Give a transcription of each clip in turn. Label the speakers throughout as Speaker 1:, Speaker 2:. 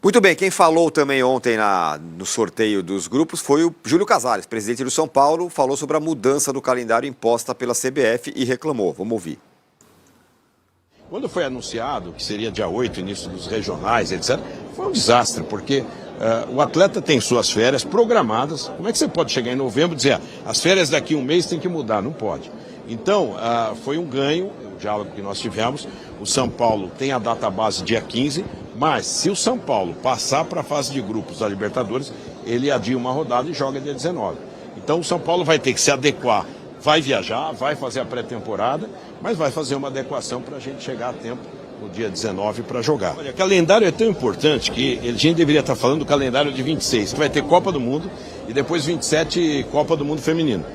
Speaker 1: Muito bem, quem falou também ontem no sorteio dos grupos foi o Júlio Casares, presidente do São Paulo, falou sobre a mudança do calendário imposta pela CBF e reclamou. Vamos ouvir.
Speaker 2: Quando foi anunciado que seria dia 8, início dos regionais, etc., foi um desastre, porque o atleta tem suas férias programadas. Como é que você pode chegar em novembro e dizer, as férias daqui a um mês tem que mudar? Não pode. Então, foi um ganho, o diálogo que nós tivemos. O São Paulo tem a data base dia 15, mas se o São Paulo passar para a fase de grupos da Libertadores, ele adia uma rodada e joga dia 19. Então, o São Paulo vai ter que se adequar. Vai viajar, vai fazer a pré-temporada, mas vai fazer uma adequação para a gente chegar a tempo no dia 19 para jogar. Olha, o calendário é tão importante que a gente deveria estar falando do calendário de 26, que vai ter Copa do Mundo e depois 27 Copa do Mundo Feminino.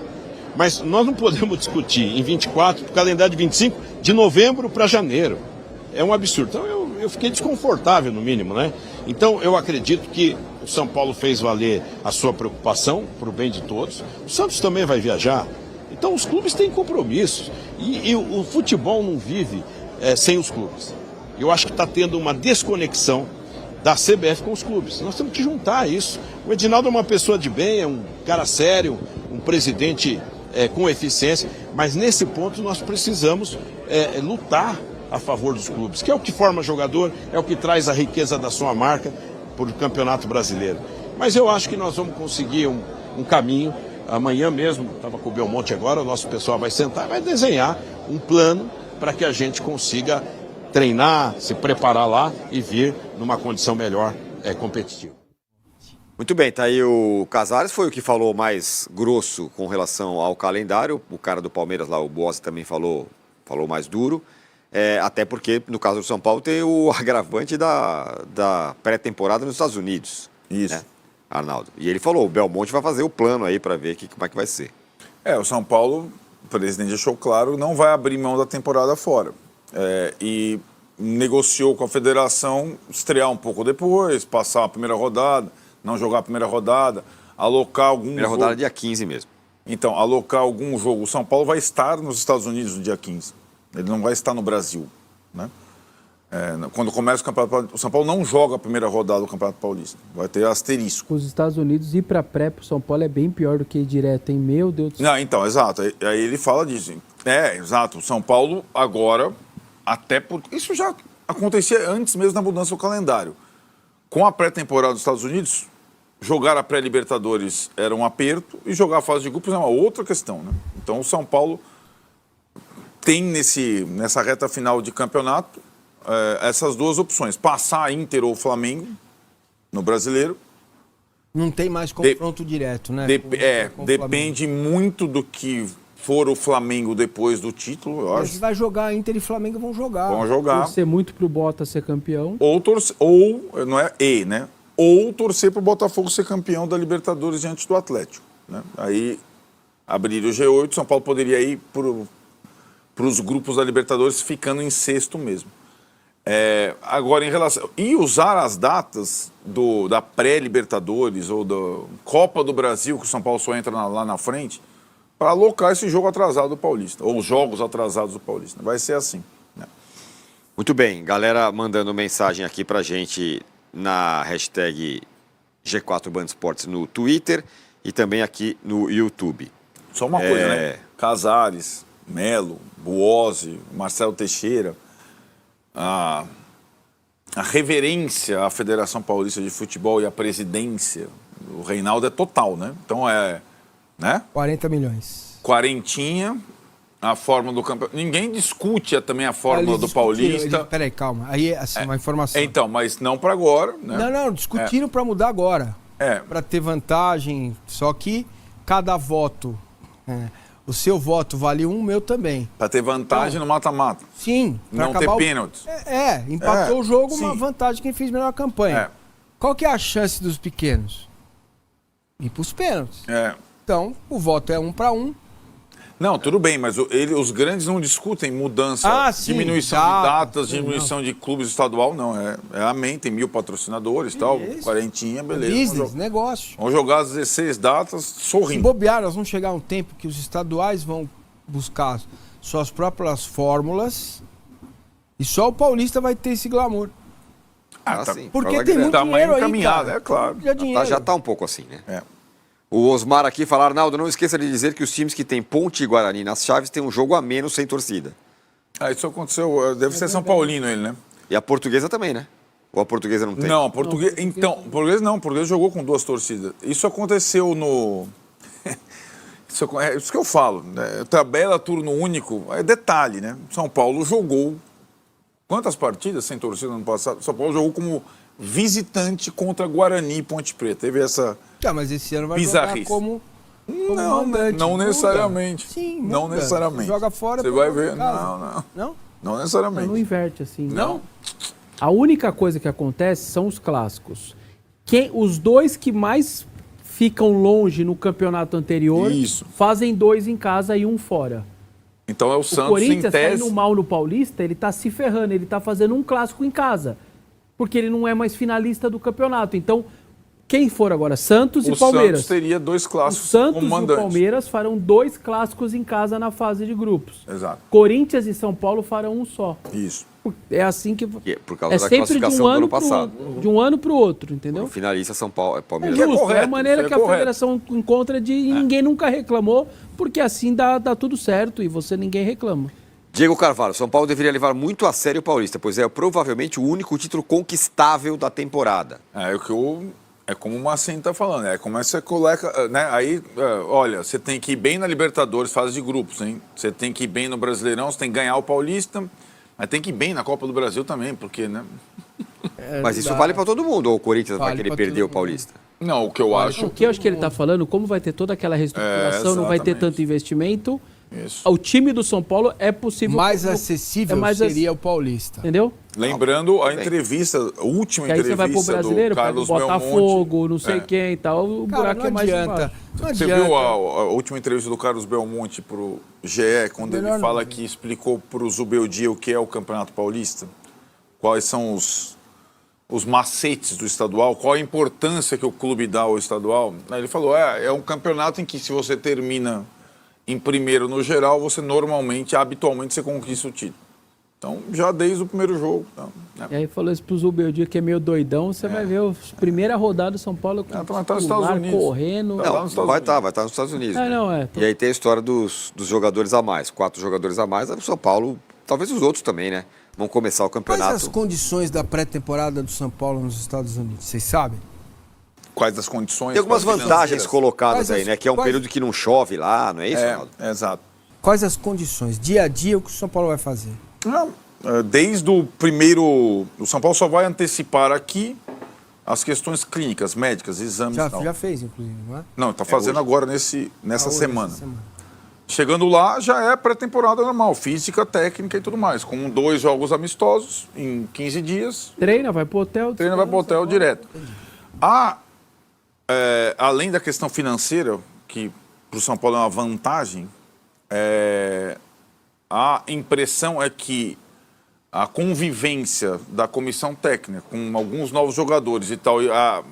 Speaker 2: Mas nós não podemos discutir em 24, o calendário de 25, de novembro para janeiro. É um absurdo. Então eu fiquei desconfortável, no mínimo, né? Então eu acredito que o São Paulo fez valer a sua preocupação para o bem de todos. O Santos também vai viajar. Então os clubes têm compromissos e o futebol não vive sem os clubes. Eu acho que está tendo uma desconexão da CBF com os clubes. Nós temos que juntar isso. O Edinaldo é uma pessoa de bem, é um cara sério, um presidente com eficiência, mas nesse ponto nós precisamos lutar a favor dos clubes, que é o que forma jogador, é o que traz a riqueza da sua marca para o Campeonato Brasileiro. Mas eu acho que nós vamos conseguir um caminho. Amanhã mesmo, estava com o Belmonte agora, o nosso pessoal vai sentar e vai desenhar um plano para que a gente consiga treinar, se preparar lá e vir numa condição melhor competitiva.
Speaker 1: Muito bem, tá aí o Casares, foi o que falou mais grosso com relação ao calendário. O cara do Palmeiras lá, o Boas, também falou mais duro. Até porque, no caso do São Paulo, tem o agravante da pré-temporada nos Estados Unidos.
Speaker 3: Isso.
Speaker 1: Né, Arnaldo? E ele falou, o Belmonte vai fazer o plano aí para ver como é que vai ser.
Speaker 3: O São Paulo, o presidente deixou claro, não vai abrir mão da temporada fora. E negociou com a federação estrear um pouco depois, passar a primeira rodada, não jogar a primeira rodada, alocar algum
Speaker 1: Primeira rodada é dia 15 mesmo.
Speaker 3: Então, alocar algum jogo. O São Paulo vai estar nos Estados Unidos no dia 15. Ele não vai estar no Brasil, né? Quando começa o Campeonato Paulista, o São Paulo não joga a primeira rodada do Campeonato Paulista. Vai ter asterisco.
Speaker 4: Os Estados Unidos ir para pré pro São Paulo é bem pior do que ir direto, hein? Meu Deus do céu.
Speaker 3: Não, então, exato. Aí ele fala disso. Exato. O São Paulo agora, isso já acontecia antes mesmo da mudança do calendário. Com a pré-temporada dos Estados Unidos, jogar a pré-Libertadores era um aperto e jogar a fase de grupos é uma outra questão, né? Então o São Paulo tem nessa reta final de campeonato essas duas opções. Passar a Inter ou Flamengo no Brasileiro.
Speaker 5: Não tem mais confronto direto, né?
Speaker 3: Depende muito do que for o Flamengo depois do título, eu acho.
Speaker 5: Mas vai jogar, Inter e Flamengo vão jogar.
Speaker 3: Vão jogar.
Speaker 4: Torcer muito pro Bottas ser campeão.
Speaker 3: Não é né? Ou torcer pro Botafogo ser campeão da Libertadores diante do Atlético, né? Aí abrir o G8, São Paulo poderia ir para os grupos da Libertadores ficando em sexto mesmo. Agora, em relação... E usar as datas da pré-Libertadores ou da Copa do Brasil, que o São Paulo só entra lá na frente, para alocar esse jogo atrasado do Paulista, ou os jogos atrasados do Paulista. Vai ser assim, né?
Speaker 1: Muito bem, galera mandando mensagem aqui pra gente na hashtag G4 Band Esportes no Twitter e também aqui no YouTube.
Speaker 3: Só uma coisa, né? Casares, Melo, Buozzi, Marcelo Teixeira... A reverência à Federação Paulista de Futebol e à presidência do Reinaldo é total, né? Então né?
Speaker 5: 40 milhões.
Speaker 3: Quarentinha, a fórmula do campeão. Ninguém discute também a fórmula do Paulista.
Speaker 5: Peraí, calma. Aí, assim, uma informação.
Speaker 3: Então, mas não para agora, né?
Speaker 5: Não, discutiram para mudar agora. Para ter vantagem, só que cada voto... O seu voto vale um, o meu também.
Speaker 3: Para ter vantagem no mata-mata.
Speaker 5: Sim.
Speaker 3: Não ter pênaltis.
Speaker 5: Empatou o jogo,
Speaker 3: sim.
Speaker 5: Uma vantagem quem fez melhor campanha. Qual que é a chance dos pequenos? Ir para os pênaltis. Então, o voto é 1 para 1.
Speaker 3: Não, tudo bem, mas os grandes não discutem mudança, diminuição de datas, diminuição de clubes estadual, não. Amém, tem 1.000 patrocinadores e tal, quarentinha, beleza.
Speaker 5: Business, negócio.
Speaker 3: Vamos jogar as 16 datas sorrindo.
Speaker 5: Se bobear, nós vamos chegar a um tempo que os estaduais vão buscar suas próprias fórmulas e só o paulista vai ter esse glamour.
Speaker 1: Assim,
Speaker 5: porque tem muito
Speaker 3: tamanho
Speaker 5: dinheiro aí,
Speaker 3: encaminhado,
Speaker 5: cara.
Speaker 3: é claro.
Speaker 5: Já dinheiro.
Speaker 1: Já tá um pouco assim, né?
Speaker 3: É.
Speaker 1: O Osmar aqui fala, Arnaldo, não esqueça de dizer que os times que têm Ponte e Guarani nas chaves têm um jogo a menos sem torcida.
Speaker 3: Isso aconteceu, deve ser São Paulino ele, né?
Speaker 1: E a Portuguesa também, né? Ou a Portuguesa não tem?
Speaker 3: Não, português. Então, português não, português jogou com 2 torcidas. Isso aconteceu no. Isso que eu falo, né? Tabela, turno único, é detalhe, né? São Paulo jogou. Quantas partidas sem torcida no ano passado? São Paulo jogou como visitante contra Guarani e Ponte Preta. Teve essa.
Speaker 5: Mas esse ano vai
Speaker 3: bizarrice.
Speaker 5: jogar como
Speaker 3: Não,
Speaker 5: mandante.
Speaker 3: não necessariamente.
Speaker 5: Sim,
Speaker 3: não
Speaker 5: muda.
Speaker 3: necessariamente.
Speaker 5: Joga fora.
Speaker 3: Você vai ver. Não. Não necessariamente.
Speaker 4: Não inverte assim.
Speaker 3: Não?
Speaker 4: A única coisa que acontece são os clássicos. Os 2 que mais ficam longe no campeonato anterior fazem 2 em casa e 1 fora.
Speaker 3: Então é o
Speaker 4: O
Speaker 3: Santos
Speaker 4: Corinthians
Speaker 3: em tese.
Speaker 4: saindo mal no Paulista, ele tá se ferrando, ele tá fazendo um clássico em casa. Porque ele não é mais finalista do campeonato. Então, quem for agora? Santos e Palmeiras.
Speaker 3: O Santos teria 2 clássicos
Speaker 4: O Santos
Speaker 3: como
Speaker 4: e o
Speaker 3: mandante.
Speaker 4: Palmeiras farão 2 clássicos em casa na fase de grupos.
Speaker 3: Exato.
Speaker 4: Corinthians e São Paulo farão um só.
Speaker 3: Isso.
Speaker 4: É assim que...
Speaker 1: Por causa da
Speaker 4: sempre
Speaker 1: classificação do ano passado.
Speaker 4: De um ano para o outro, entendeu?
Speaker 1: O finalista São Paulo, Palmeiras.
Speaker 4: Justo,
Speaker 3: correto,
Speaker 4: é a maneira
Speaker 3: isso
Speaker 4: que
Speaker 3: é
Speaker 4: a
Speaker 3: correto.
Speaker 4: federação encontra e ninguém nunca reclamou, porque assim dá tudo certo e ninguém reclama.
Speaker 1: Diego Carvalho, São Paulo deveria levar muito a sério o Paulista, pois é provavelmente o único título conquistável da temporada.
Speaker 3: É como o Marcinho está falando, é como essa coleca, né? Aí, olha, você tem que ir bem na Libertadores, fase de grupos, hein? Você tem que ir bem no Brasileirão, você tem que ganhar o Paulista, mas tem que ir bem na Copa do Brasil também, porque, né?
Speaker 1: Mas isso vale para todo mundo, ou o Corinthians vai
Speaker 5: Vale
Speaker 1: querer
Speaker 5: pra
Speaker 1: perder
Speaker 5: todo
Speaker 1: o Paulista?
Speaker 3: Não, o que eu acho...
Speaker 4: O que eu acho que ele está falando, como vai ter toda aquela reestruturação, não vai ter
Speaker 3: exatamente.
Speaker 4: tanto investimento,
Speaker 3: Isso.
Speaker 4: o time do São Paulo é possível...
Speaker 5: Mais acessível seria o Paulista.
Speaker 4: Entendeu?
Speaker 3: Lembrando a entrevista, a última
Speaker 4: Que aí você vai pro
Speaker 3: entrevista do
Speaker 4: brasileiro, pega o
Speaker 3: Carlos
Speaker 4: Botafogo,
Speaker 3: Belmonte.
Speaker 4: não sei quem e tal, o
Speaker 5: Cara,
Speaker 4: buraco
Speaker 5: não
Speaker 4: é mais
Speaker 5: adianta.
Speaker 4: embaixo.
Speaker 5: Não
Speaker 3: Você
Speaker 5: adianta.
Speaker 3: viu a última entrevista do Carlos Belmonte pro GE, quando ele
Speaker 5: Melhor
Speaker 3: fala
Speaker 5: não.
Speaker 3: que explicou pro Zubeldia o que é o Campeonato Paulista? Quais são os macetes do estadual? Qual a importância que o clube dá ao estadual? Aí ele falou, é um campeonato em que se você termina em primeiro no geral, você habitualmente, você conquista o título. Então, já desde o primeiro jogo. Então, né?
Speaker 4: E aí falou isso pro Zubeldia, que é meio doidão, você vai ver a primeira rodada do São Paulo com
Speaker 3: tá nos Estados
Speaker 4: titular,
Speaker 3: Unidos.
Speaker 4: correndo.
Speaker 3: Tá lá nos Estados
Speaker 1: Vai estar nos Estados Unidos.
Speaker 4: É,
Speaker 1: né?
Speaker 4: não, é.
Speaker 1: E aí tem a história dos jogadores a mais, 4 jogadores a mais, o São Paulo, talvez os outros também, né? Vão começar o
Speaker 5: Quais
Speaker 1: campeonato.
Speaker 5: as condições da pré-temporada do São Paulo nos Estados Unidos? Vocês sabem?
Speaker 3: Quais as condições?
Speaker 1: Tem algumas
Speaker 3: financeiras?
Speaker 1: vantagens colocadas
Speaker 5: Quais
Speaker 1: aí,
Speaker 5: as-
Speaker 1: né? Que é um
Speaker 5: quais-
Speaker 1: período que não chove lá, não é isso, Ronaldo?
Speaker 3: Exato.
Speaker 5: Quais as condições? Dia a dia, o que o São Paulo vai fazer?
Speaker 3: Desde o primeiro... O São Paulo só vai antecipar aqui as questões clínicas, médicas, exames e tal.
Speaker 5: Já fez, inclusive, não é?
Speaker 3: Não, está fazendo agora nessa
Speaker 5: Hoje,
Speaker 3: semana.
Speaker 5: essa semana.
Speaker 3: Chegando lá, já é pré-temporada normal, física, técnica e tudo mais. Com 2 jogos amistosos em 15 dias,
Speaker 4: Treina, vai pro hotel.
Speaker 3: treina vai para o hotel direto. Além da questão financeira, que para o São Paulo é uma vantagem, a impressão é que a convivência da comissão técnica com alguns novos jogadores e tal, a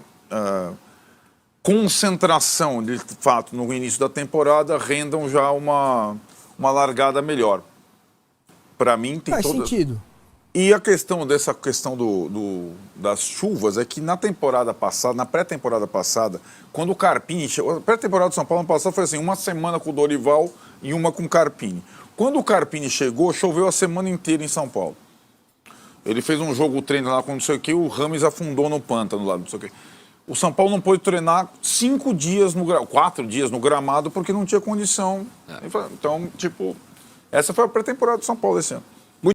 Speaker 3: concentração, de fato, no início da temporada, rendam já uma largada melhor. Para mim, tem
Speaker 5: Faz
Speaker 3: toda...
Speaker 5: sentido.
Speaker 3: E a questão das chuvas é que na temporada passada, na pré-temporada passada, quando o Carpini chegou, a pré-temporada do São Paulo ano passado foi assim, uma semana com o Dorival e uma com o Carpini. Quando o Carpini chegou, choveu a semana inteira em São Paulo. Ele fez um jogo treino lá com não sei o que, o Rames afundou no pântano lá, não sei o que. O São Paulo não pôde treinar 5 dias, 4 dias no gramado porque não tinha condição. Então, tipo, essa foi a pré-temporada do São Paulo esse ano.